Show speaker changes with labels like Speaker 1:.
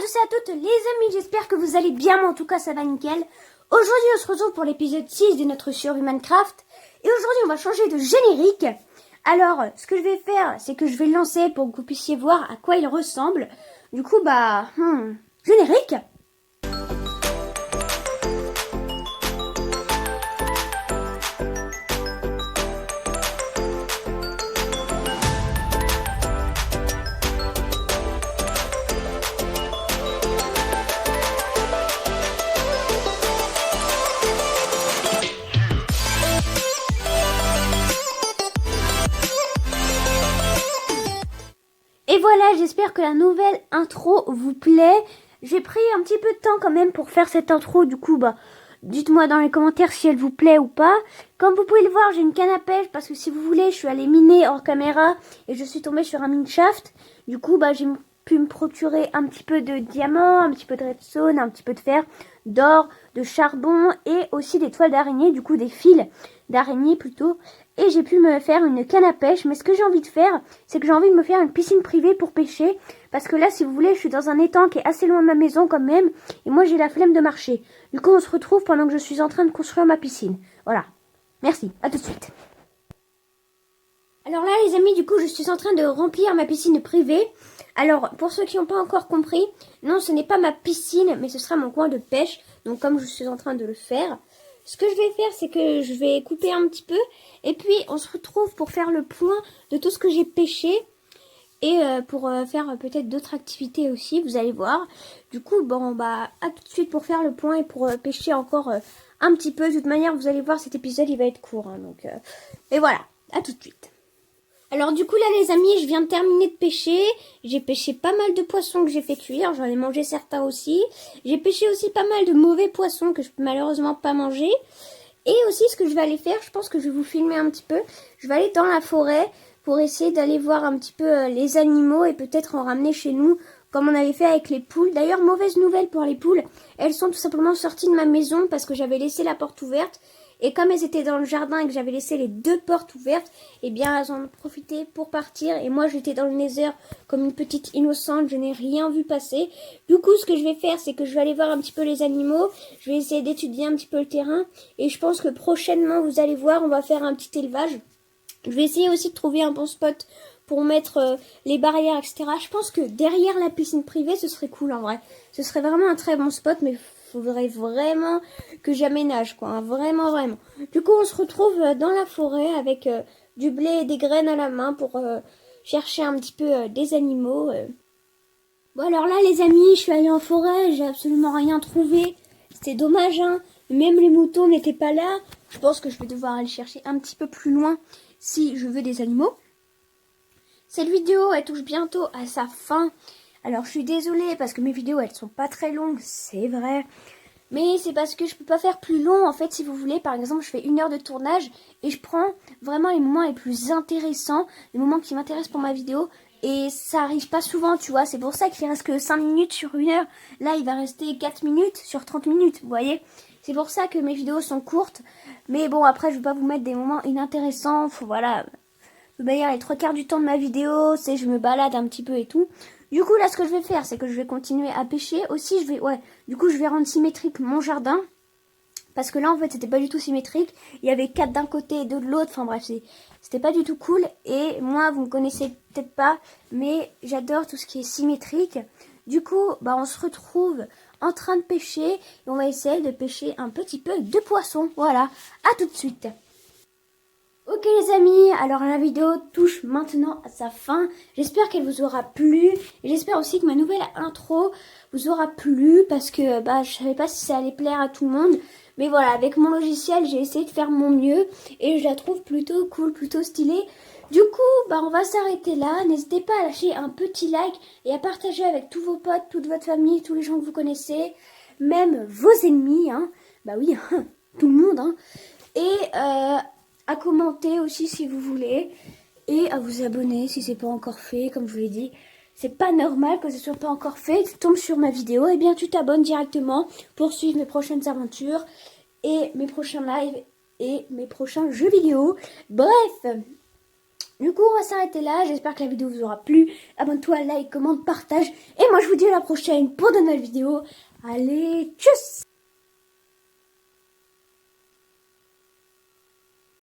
Speaker 1: tous et à toutes les amis, j'espère que vous allez bien, mais en tout cas ça va nickel. Aujourd'hui on se retrouve pour l'épisode 6 de notre survie Minecraft. Et aujourd'hui on va changer de générique. Alors ce que je vais faire, c'est que je vais le lancer pour que vous puissiez voir à quoi il ressemble. Du coup générique. Et voilà, j'espère que la nouvelle intro vous plaît. J'ai pris un petit peu de temps quand même pour faire cette intro. Du coup, dites-moi dans les commentaires si elle vous plaît ou pas. Comme vous pouvez le voir, j'ai une canne à pêche parce que si vous voulez, je suis allée miner hors caméra et je suis tombée sur un mineshaft. Du coup, j'ai pu me procurer un petit peu de diamants, un petit peu de redstone, un petit peu de fer, d'or, de charbon et aussi des toiles d'araignée, du coup des fils d'araignée plutôt. Et j'ai pu me faire une canne à pêche. Mais ce que j'ai envie de faire, c'est que j'ai envie de me faire une piscine privée pour pêcher. Parce que là, si vous voulez, je suis dans un étang qui est assez loin de ma maison quand même. Et moi, j'ai la flemme de marcher. Du coup, on se retrouve pendant que je suis en train de construire ma piscine. Voilà. Merci. À tout de suite. Alors là, les amis, du coup, je suis en train de remplir ma piscine privée. Alors, pour ceux qui n'ont pas encore compris, non, ce n'est pas ma piscine, mais ce sera mon coin de pêche. Donc, comme je suis en train de le faire, ce que je vais faire, c'est que je vais couper un petit peu. Et puis, on se retrouve pour faire le point de tout ce que j'ai pêché. Et pour faire peut-être d'autres activités aussi, vous allez voir. Du coup, à tout de suite pour faire le point et pour pêcher encore un petit peu. De toute manière, vous allez voir, cet épisode, il va être court. Et voilà, à tout de suite. Alors du coup là les amis, je viens de terminer de pêcher. J'ai pêché pas mal de poissons que j'ai fait cuire, j'en ai mangé certains aussi. J'ai pêché aussi pas mal de mauvais poissons que je peux malheureusement pas manger. Et aussi ce que je vais aller faire, je pense que je vais vous filmer un petit peu. Je vais aller dans la forêt pour essayer d'aller voir un petit peu les animaux et peut-être en ramener chez nous comme on avait fait avec les poules. D'ailleurs, mauvaise nouvelle pour les poules, elles sont tout simplement sorties de ma maison parce que j'avais laissé la porte ouverte. Et comme elles étaient dans le jardin et que j'avais laissé les deux portes ouvertes, eh bien elles en ont profité pour partir. Et moi j'étais dans le nether comme une petite innocente, je n'ai rien vu passer. Du coup ce que je vais faire, c'est que je vais aller voir un petit peu les animaux. Je vais essayer d'étudier un petit peu le terrain. Et je pense que prochainement, vous allez voir, on va faire un petit élevage. Je vais essayer aussi de trouver un bon spot pour mettre les barrières, etc. Je pense que derrière la piscine privée, ce serait cool en vrai. Ce serait vraiment un très bon spot, mais faudrait vraiment que j'aménage, quoi. Vraiment, vraiment. Du coup, on se retrouve dans la forêt avec du blé et des graines à la main pour chercher un petit peu des animaux. Bon, alors là, les amis, je suis allée en forêt, j'ai absolument rien trouvé. C'était dommage, hein. Même les moutons n'étaient pas là. Je pense que je vais devoir aller chercher un petit peu plus loin si je veux des animaux. Cette vidéo, elle touche bientôt à sa fin. Alors, je suis désolée parce que mes vidéos, elles sont pas très longues, c'est vrai. Mais c'est parce que je peux pas faire plus long. En fait, si vous voulez, par exemple, je fais 1 heure de tournage et je prends vraiment les moments les plus intéressants, les moments qui m'intéressent pour ma vidéo. Et ça arrive pas souvent, tu vois. C'est pour ça qu'il reste que 5 minutes sur 1 heure. Là, il va rester 4 minutes sur 30 minutes, vous voyez. C'est pour ça que mes vidéos sont courtes. Mais bon, après, je vais pas vous mettre des moments inintéressants. Voilà. De manière, les 3/4 du temps de ma vidéo, c'est je me balade un petit peu et tout. Du coup, là, ce que je vais faire, c'est que je vais continuer à pêcher. Aussi, du coup, je vais rendre symétrique mon jardin. Parce que là, en fait, c'était pas du tout symétrique. Il y avait 4 d'un côté et 2 de l'autre. Enfin bref, c'était pas du tout cool. Et moi, vous me connaissez peut-être pas, mais j'adore tout ce qui est symétrique. Du coup, on se retrouve en train de pêcher. Et on va essayer de pêcher un petit peu de poisson. Voilà, à tout de suite. Ok les amis, alors la vidéo touche maintenant à sa fin. J'espère qu'elle vous aura plu. Et j'espère aussi que ma nouvelle intro vous aura plu. Parce que je savais pas si ça allait plaire à tout le monde. Mais voilà, avec mon logiciel, j'ai essayé de faire mon mieux. Et je la trouve plutôt cool, plutôt stylée. Du coup, on va s'arrêter là. N'hésitez pas à lâcher un petit like et à partager avec tous vos potes, toute votre famille, tous les gens que vous connaissez. Même vos ennemis, hein. Bah oui, tout le monde, hein. Et à commenter aussi si vous voulez. Et à vous abonner si c'est pas encore fait. Comme je vous l'ai dit, c'est pas normal que ce soit pas encore fait. Tu tombes sur ma vidéo, et bien tu t'abonnes directement pour suivre mes prochaines aventures. Et mes prochains lives et mes prochains jeux vidéo. Bref, Du coup, on va s'arrêter là. J'espère que la vidéo vous aura plu. Abonne-toi, like, commente, partage. Et moi, je vous dis à la prochaine pour de nouvelles vidéos. Allez, tchuss!